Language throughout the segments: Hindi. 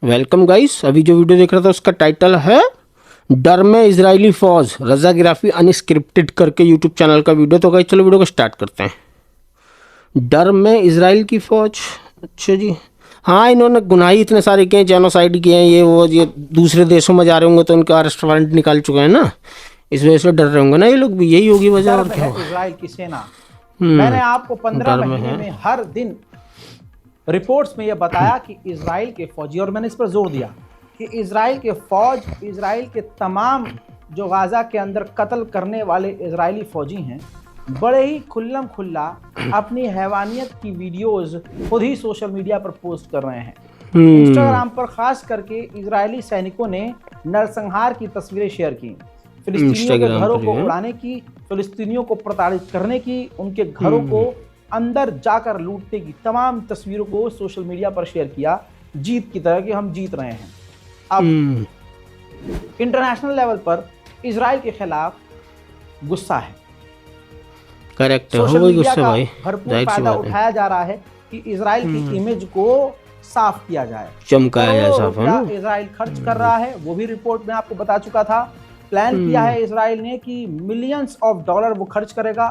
Welcome guys. अभी जो वीडियो देख रहा था उसका टाइटल है डर में इजरायली फौज, रजा गिराफी अनस्क्रिप्टेड करके यूट्यूब चैनल का वीडियो। तो गाइस चलो वीडियो को स्टार्ट करते हैं। डर में इजराइल की फौज, अच्छा जी। हाँ, इन्होंने गुनाह ही इतने सारे किए हैं, जेनोसाइड किए हैं, ये दूसरे देशों में जा रहे होंगे तो उनके अरेस्ट वारंट निकाल चुके हैं ना, इस वजह से डर रहे होंगे ना ये लोग भी। यही होगी वजह, और क्या होगा। इजराइल की सेना, मैंने आपको 15 डर में महीने है। में हर दिन रिपोर्ट्स में यह बताया कि इजराइल के फौजी, और मैंने इस पर जोर दिया कि इजराइल के फौज, इजराइल के तमाम जो गाजा के अंदर कत्ल करने वाले इजरायली फौजी हैं, बड़े ही खुल्लम खुल्ला अपनी हैवानियत की वीडियोस खुद ही सोशल मीडिया पर पोस्ट कर रहे हैं। इंस्टाग्राम पर खास करके इजरायली सैनिकों ने नरसंहार की तस्वीरें शेयर की, फिलिस्तीनियों के घरों को उड़ाने की, फिलिस्तीनियों को प्रताड़ित करने की, उनके घरों को अंदर जाकर लूटने की तमाम तस्वीरों को सोशल मीडिया पर शेयर किया, जीत की तरह कि हम जीत रहे हैं। अब इंटरनेशनल लेवल पर इजराइल के खिलाफ गुस्सा है, करेक्ट है, सोशल मीडिया का भाई भरपूर फायदा उठाया जा रहा है कि इजराइल की इमेज को साफ किया जाए, चमकाया जाए साफ, है ना। इजराइल खर्च कर रहा है, वो भी रिपोर्ट में आपको बता चुका था। प्लान किया है इजराइल ने कि मिलियंस ऑफ डॉलर वो खर्च करेगा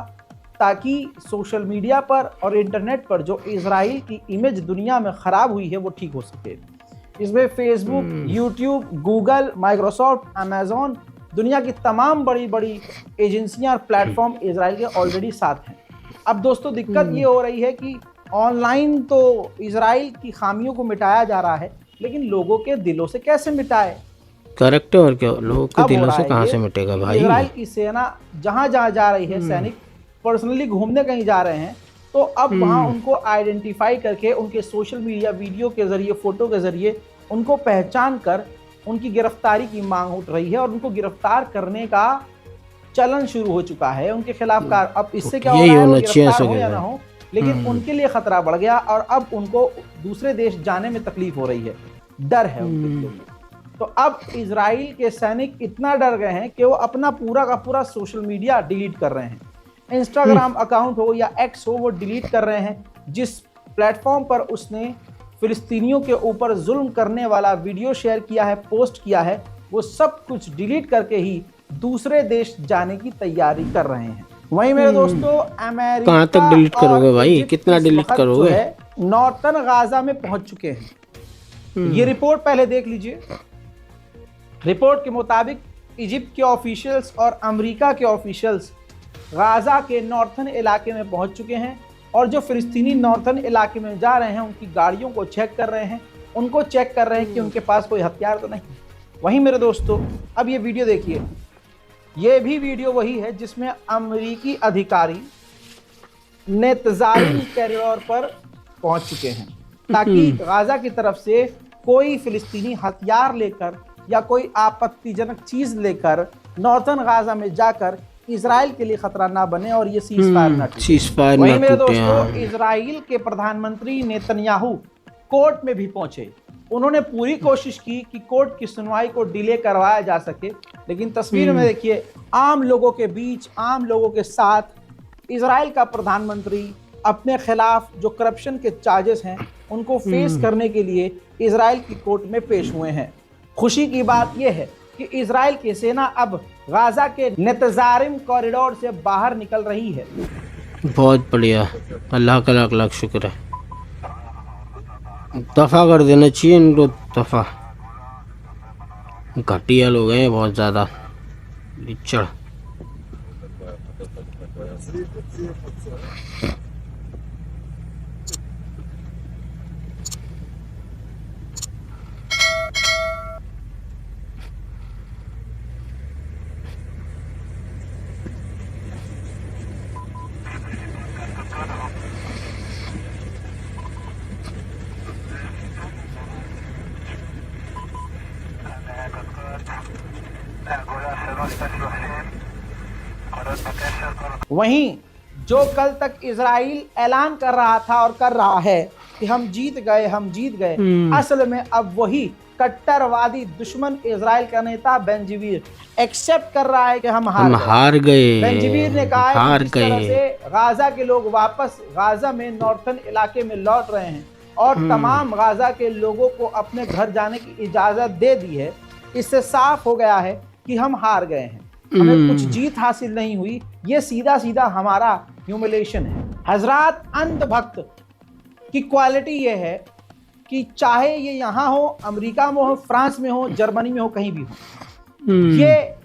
ताकि सोशल मीडिया पर और इंटरनेट पर जो इजराइल की इमेज दुनिया में खराब हुई है वो ठीक हो सके। इसमें Facebook, YouTube, Google, Microsoft, Amazon, दुनिया की तमाम बड़ी बड़ी एजेंसियां और प्लेटफॉर्म इजराइल के ऑलरेडी साथ हैं। अब दोस्तों दिक्कत ये हो रही है कि ऑनलाइन तो इजराइल की खामियों को मिटाया जा रहा है, लेकिन लोगों के दिलों से कैसे मिटाए। करेक्ट है, और क्या, लोगों के दिलों से कहाँ से मिटेगा भाई। इजराइल की सेना जहां जहां जा रही है, सैनिक पर्सनली घूमने कहीं जा रहे हैं, तो अब वहां उनको आइडेंटिफाई करके उनके सोशल मीडिया वीडियो के जरिए, फोटो के जरिए उनको पहचान कर उनकी गिरफ्तारी की मांग उठ रही है और उनको गिरफ्तार करने का चलन शुरू हो चुका है उनके खिलाफ। अब इससे क्या हो रहा है, वो गिरफ्तार हो या ना हो, लेकिन उनके लिए खतरा बढ़ गया और अब उनको दूसरे देश जाने में तकलीफ हो रही है, डर है उनके लिए। तो अब इजराइल के सैनिक इतना डर गए हैं कि वो अपना पूरा का पूरा सोशल मीडिया डिलीट कर रहे हैं। इंस्टाग्राम अकाउंट हो या एक्स हो, वो डिलीट कर रहे हैं। जिस प्लेटफॉर्म पर उसने फिलिस्तीनियों के ऊपर जुल्म करने वाला वीडियो शेयर किया है, पोस्ट किया है, वो सब कुछ डिलीट करके ही दूसरे देश जाने की तैयारी कर रहे हैं। वहीं मेरे दोस्तों, अमेरिका कहाँ तक डिलीट करोगे भाई, कितना डिलीट करोगे। नॉर्थन गाजा में पहुंच चुके हैं। ये रिपोर्ट पहले देख लीजिए। रिपोर्ट के मुताबिक इजिप्ट के ऑफिशियल्स और अमेरिका के ऑफिशियल्स गाजा के नॉर्थन इलाके में पहुंच चुके हैं और जो फिलिस्तीनी नॉर्थन इलाके में जा रहे हैं उनकी गाड़ियों को चेक कर रहे हैं, उनको चेक कर रहे हैं कि उनके पास कोई हथियार तो नहीं। वहीं मेरे दोस्तों, अब ये वीडियो देखिए। ये भी वीडियो वही है जिसमें अमेरिकी अधिकारी नेतजारिम कॉरिडोर पर पहुंच चुके हैं ताकि गाजा की तरफ से कोई फिलिस्तीनी हथियार लेकर या कोई आपत्तिजनक चीज लेकर नॉर्थन गाजा में जाकर इजराइल के लिए खतरा ना बने और ये सीज फायर ना टूटे। वहीं मेरे दोस्तों, इजराइल के प्रधानमंत्री नेतन्याहू कोर्ट में भी पहुंचे। उन्होंने पूरी कोशिश की कि कोर्ट की सुनवाई को डिले करवाया जा सके, लेकिन तस्वीर में देखिए, आम लोगों के बीच, आम लोगों के साथ इजराइल का प्रधानमंत्री अपने खिलाफ जो करप्शन के चार्जेस हैं उनको फेस करने के लिए इजराइल की कोर्ट में पेश हुए हैं। खुशी की बात यह है कि इजराइल की सेना अब गाजा के नेतजारिम कॉरिडोर से बाहर निकल रही है। बहुत बढ़िया, अल्लाह का लाख लाख शुक्र है। दफा कर देना चाहिए इनको, दफा। घटिया लोग हैं बहुत ज़्यादा, लिचड़। वहीं जो कल तक इजराइल ऐलान कर रहा था और कर रहा है कि हम जीत गए, हम जीत गए, असल में अब वही कट्टरवादी दुश्मन इजराइल का नेता बेंजीवीर एक्सेप्ट कर रहा है कि हम हार गए। बेंजीवीर ने कहा है कि जिस तरह से गाजा के लोग वापस गाजा में नॉर्थन इलाके में लौट रहे हैं और तमाम गाजा के लोगों को अपने घर जाने की इजाजत दे दी है, इससे साफ हो गया है कि हम हार गए हैं, हमें कुछ जीत हासिल नहीं हुई। ये सीधा सीधा हमारा ह्यूमिलेशन है। हजरात, अंधभक्त की क्वालिटी ये है कि चाहे ये यहाँ हो, अमेरिका में हो, फ्रांस में हो, जर्मनी में हो, कहीं भी हो, ये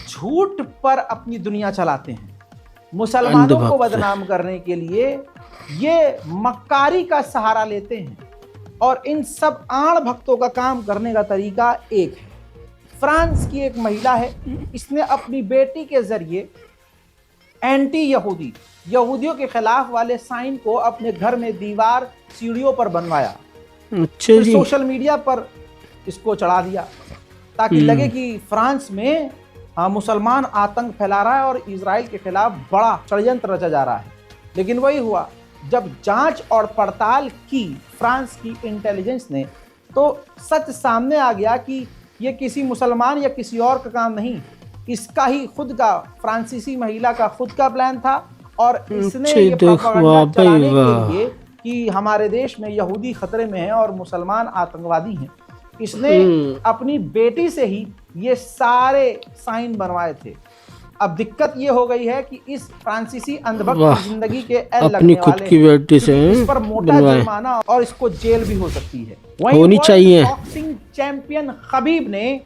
झूठ पर अपनी दुनिया चलाते हैं। मुसलमानों को बदनाम करने के लिए ये मक्कारी का सहारा लेते हैं और इन सब आड़ भक्तों का काम करने का तरीका एक है। फ्रांस की एक महिला है, इसने अपनी बेटी के जरिए एंटी यहूदियों के खिलाफ वाले साइन को अपने घर में दीवार सीढ़ियों पर बनवाया। अच्छा जी। सोशल मीडिया पर इसको चढ़ा दिया ताकि लगे कि फ्रांस में मुसलमान आतंक फैला रहा है और इजराइल के खिलाफ बड़ा षड्यंत्र रचा जा रहा है। लेकिन वही हुआ, जब जांच और पड़ताल की फ्रांस की इंटेलिजेंस ने, तो सच सामने आ गया कि ये किसी मुसलमान या किसी और का काम नहीं, इसका ही खुद का, फ्रांसीसी महिला का खुद का प्लान था और इसने ये प्रोपेगेंडा चलाने के लिए कि हमारे देश में यहूदी खतरे में हैं और मुसलमान आतंकवादी हैं, इसने अपनी बेटी से ही ये सारे साइन बनवाए थे। अब दिक्कत ये हो गई है कि इस फ्रांसीसी अंधभक्त की जिंदगी के एल लगने खुद वाले की बेटी से इस पर मोटा जुर्माना और इसको जेल भी हो सकती है। होनी चाहिए। बॉक्सिंग चैंपियन खबीब ने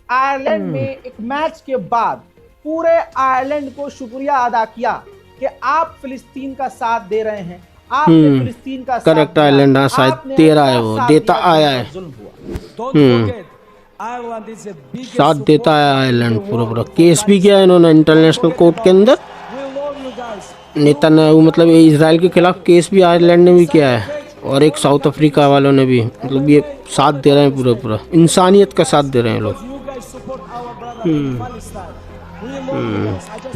आयरलैंड में एक मैच के बाद पूरे आयरलैंड को शुक्रिया अदा किया कि आप फिलिस्तीन का साथ दे रहे हैं, आपने फिलिस्तीन का करेक्ट। आयरलैंड शायद 13 है, वो देता आया है, साथ देता है आयरलैंड पूरा। केस भी किया है इन्होंने इंटरनेशनल कोर्ट के अंदर, नेतन्याहू मतलब इजराइल के खिलाफ केस भी आयरलैंड ने भी किया है और एक साउथ अफ्रीका वालों ने भी। मतलब ये साथ दे रहे हैं, पूरा इंसानियत का साथ दे रहे हैं लोग।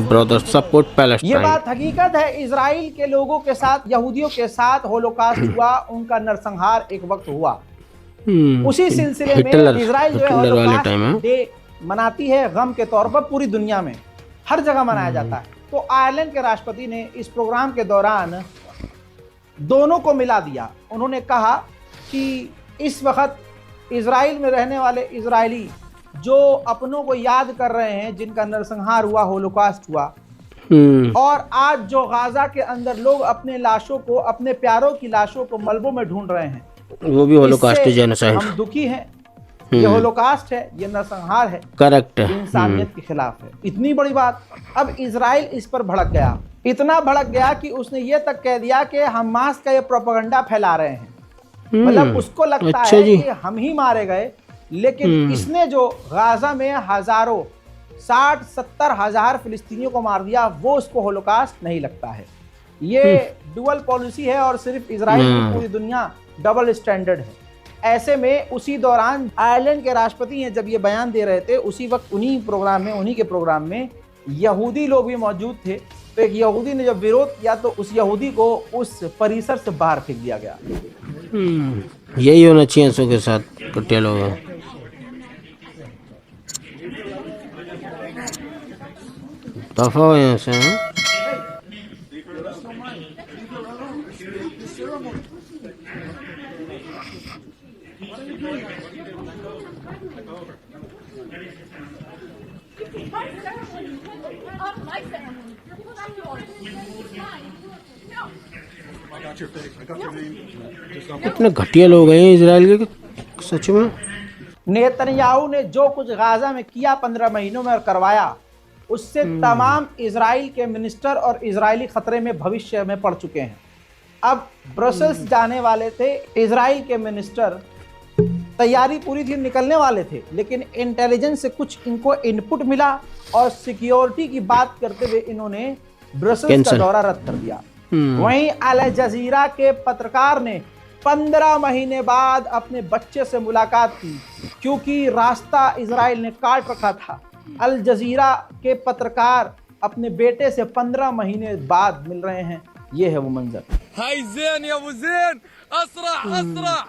Brother support Palestine. ये बात हकीकत है, इजराइल के लोगों के साथ, यहूदियों के साथ होलोकास्ट हुआ, उनका नरसंहार एक वक्त हुआ। उसी सिलसिले में इजराइल जो है होलोकास्ट डे मनाती है गम के तौर पर, पूरी दुनिया में हर जगह मनाया जाता है। तो आयरलैंड के राष्ट्रपति ने इस प्रोग्राम के दौरान दोनों को मिला दिया। उन्होंने कहा कि इस वक्त इजराइल में रहने वाले इजरायली जो अपनों को याद कर रहे हैं जिनका नरसंहार हुआ, होलोकास्ट हुआ, और आज जो गाजा के अंदर लोग अपने लाशों को, अपने प्यारों की लाशों को मलबों में ढूंढ रहे हैं, वो भी होलोकास्ट है, जेनोसाइड। हम दुखी हैं। ये होलोकास्ट है, ये नरसंहार है, करेक्ट, इंसानियत के खिलाफ है। इतनी बड़ी बात। अब इजराइल इस पर भड़क गया, इतना भड़क गया कि उसने ये तक कह दिया कि हमास का ये प्रोपेगेंडा फैला रहे हैं। मतलब उसको लगता है कि हम ही मारे गए, लेकिन इसने जो गाजा में हजारों 60-70 हजार फिलिस्तीनियों को मार दिया, वो उसको होलोकास्ट नहीं लगता है। ये डुअल पॉलिसी है और सिर्फ इजराइल की, पूरी दुनिया डबल स्टैंडर्ड है। ऐसे में उसी दौरान आयरलैंड के राष्ट्रपति हैं जब ये बयान दे रहे थे, उसी वक्त उन्हीं के प्रोग्राम में यहूदी लोग भी मौजूद थे। तो एक यहूदी ने जब विरोध किया तो उस यहूदी को उस परिसर से बाहर फेंक दिया गया। यही होना चाहिए सो के साथ कट्टे लोग दफा हो यहाँ से। इतने घटिया लोग हैं इजराइल के, सच में। नेतन्याहू ने जो कुछ गाजा में किया 15 महीनों में और करवाया, उससे तमाम इजराइल के मिनिस्टर और इजरायली खतरे में भविष्य में पड़ चुके हैं। अब ब्रसेल्स जाने वाले थे इजराइल के मिनिस्टर, तैयारी पूरी थी, निकलने वाले थे, लेकिन इंटेलिजेंस से कुछ इनको इनपुट मिला और सिक्योरिटी की बात करते हुए इन्होंने ब्रसेल्स का दौरा रद्द कर दिया। वहीं अल जजीरा के पत्रकार ने 15 महीने बाद अपने बच्चे से मुलाकात की, क्योंकि रास्ता इजराइल ने काट रखा था। अल जजीरा के पत्रकार अपने बेटे से 15 महीने बाद मिल रहे हैं। ये है वो मंजर। हाय ज़ेन या अबू ज़ेन, असरा असरा,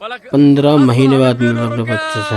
15 महीने बाद मिल रहे अपने बच्चे से।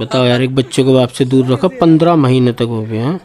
बताओ यार, एक बच्चे को बाप से दूर रखा 15 महीने तक हो गए हैं।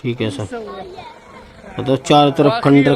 ठीक है सब, बताओ चारों तरफ खंडर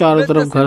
चारों तरफ घर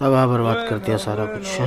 तबाह बर्बाद कर दिया सारा कुछ है।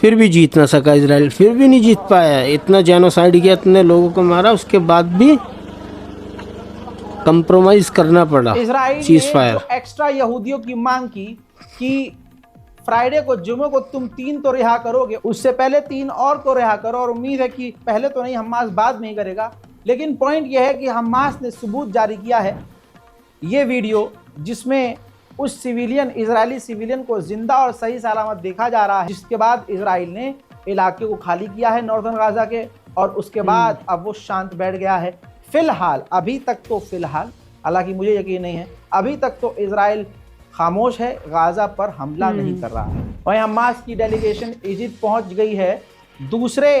फिर भी जीत ना सका इसराइल, फिर भी नहीं जीत पाया। इतना जेनोसाइड किया, इतने लोगों को मारा, उसके बाद भी कंप्रोमाइज करना पड़ा इसराइल चीज ने फायर। जो एक्स्ट्रा यहूदियों की मांग की कि फ्राइडे को, जुमे को तुम 3 तो रिहा करोगे, उससे पहले 3 और को रिहा करो, और उम्मीद है कि पहले तो नहीं, हमास बाद में ही करेगा। लेकिन पॉइंट यह है कि हमास ने सबूत जारी किया है, ये वीडियो जिसमें उस सिविलियन, इजरायली सिविलियन को जिंदा और सही सलामत देखा जा रहा है, जिसके बाद इसराइल ने इलाके को खाली किया है नॉर्दर्न गाजा के, और उसके बाद अब वो शांत बैठ गया है। फिलहाल, अभी तक तो फिलहाल, हालांकि मुझे यकीन नहीं है, अभी तक तो इसराइल खामोश है, गाजा पर हमला नहीं कर रहा है। वहीं हमास की डेलीगेशन इजिप्ट पहुंच गई है दूसरे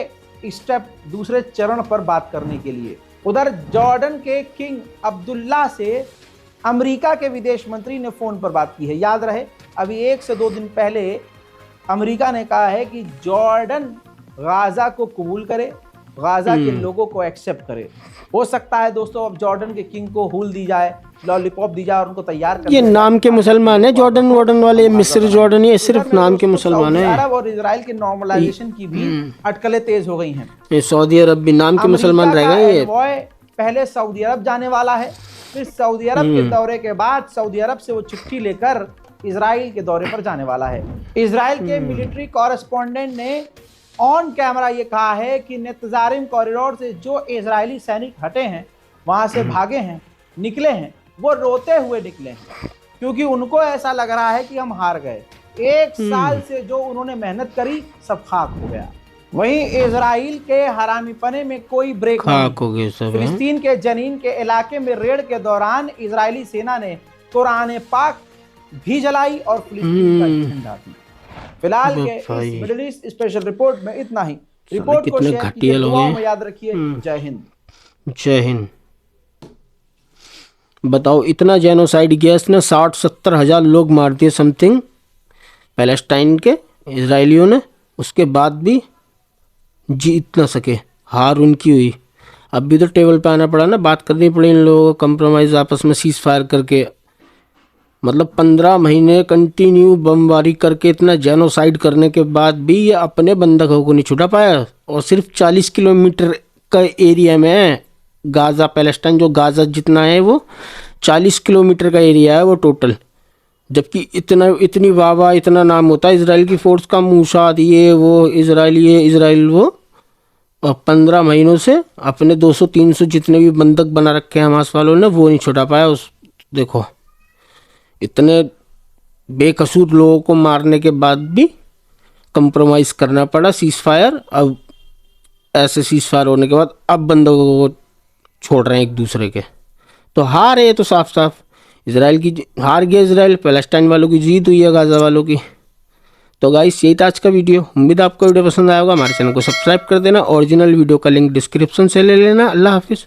स्टेप, दूसरे चरण पर बात करने के लिए। उधर जॉर्डन के किंग अब्दुल्ला से अमेरिका के विदेश मंत्री ने फोन पर बात की है। याद रहे, अभी 1 से 2 दिन पहले अमेरिका ने कहा है कि जॉर्डन गाजा को कबूल करे, गाजा के लोगों को एक्सेप्ट करे। हो सकता है दोस्तों अब जॉर्डन के किंग को हूल दी जाए, लॉलीपॉप दी जाए और उनको तैयार कर ये नाम के मुसलमान है जॉर्डन वॉर्डन वाले, मिस्र जॉर्डन, ये सिर्फ नाम के मुसलमान है। अरब और इजराइल के नॉर्मलाइजेशन की भी अटकलें तेज हो गई हैं। ये सऊदी अरब भी नाम के मुसलमान रह गए। ये पहले सऊदी अरब जाने वाला है, फिर सऊदी अरब के दौरे के बाद सऊदी अरब से वो चिट्ठी लेकर इजराइल के दौरे पर जाने वाला है। इजराइल के मिलिट्री कॉरेस्पॉन्डेंट ने ऑन कैमरा ये कहा है कि नेतजारिम कॉरिडोर से जो इजरायली सैनिक हटे हैं, वहां से भागे हैं, निकले हैं, वो रोते हुए निकले हैं, क्योंकि उनको ऐसा लग रहा है कि हम हार गए। 1 साल से जो उन्होंने मेहनत करी सब खाक हो गया। वहीं इजराइल के हरामीपने में कोई ब्रेक नहीं। खाक हो गए सब। फिलिस्तीन के जनीन के इलाके में रेड के दौरान इजरायली सेना ने कुरान पाक भी जलाई और फिलिस्तीन का झंडा भी। फिलहाल के इस मिडिल ईस्ट स्पेशल रिपोर्ट में इतना ही। रिपोर्ट को शेयर कीजिए, दुआओं में याद रखिए। जय हिंद। जय हिंद। बताओ, इतना जेनोसाइड किया इसने, 60-70 हजार लोग मार दिए समथिंग पैलेस्टाइन के इजरायलियों ने, उसके बाद भी जीत ना सके, हार उनकी हुई। अब भी तो टेबल पे आना पड़ा ना, बात करनी पड़ी इन लोगों को, कंप्रोमाइज आपस में सीज फायर करके। मतलब 15 महीने कंटिन्यू बमबारी करके, इतना जेनोसाइड करने के बाद भी ये अपने बंधकों को नहीं छुड़ा पाया। और सिर्फ 40 किलोमीटर का एरिया में है गाजा, पैलेस्टाइन जो गाजा जितना है वो 40 किलोमीटर का एरिया है वो टोटल। जबकि इतनी वाह इतना नाम होता है इसराइल की फोर्स का, मूसाद ये वो, इसराइल वो, और 15 महीनों से अपने 200-300 जितने भी बंधक बना रखे हैं हमास वालों ने, वो नहीं छुड़ा पाया। उस देखो, इतने बेकसूर लोगों को मारने के बाद भी कंप्रोमाइज़ करना पड़ा सीज फायर। अब ऐसे सीज फायर होने के बाद अब बंदों को छोड़ रहे हैं एक दूसरे के, तो हार है तो साफ साफ इसराइल की हार गया इसराइल, पैलेस्टाइन वालों की जीत हुई है गाजा वालों की। तो गाइस, यही था आज का वीडियो। उम्मीद आपको वीडियो पसंद आया होगा। हमारे चैनल को सब्सक्राइब कर देना, ओरिजिनल वीडियो का लिंक डिस्क्रिप्शन से ले लेना। अल्लाह हाफिज़।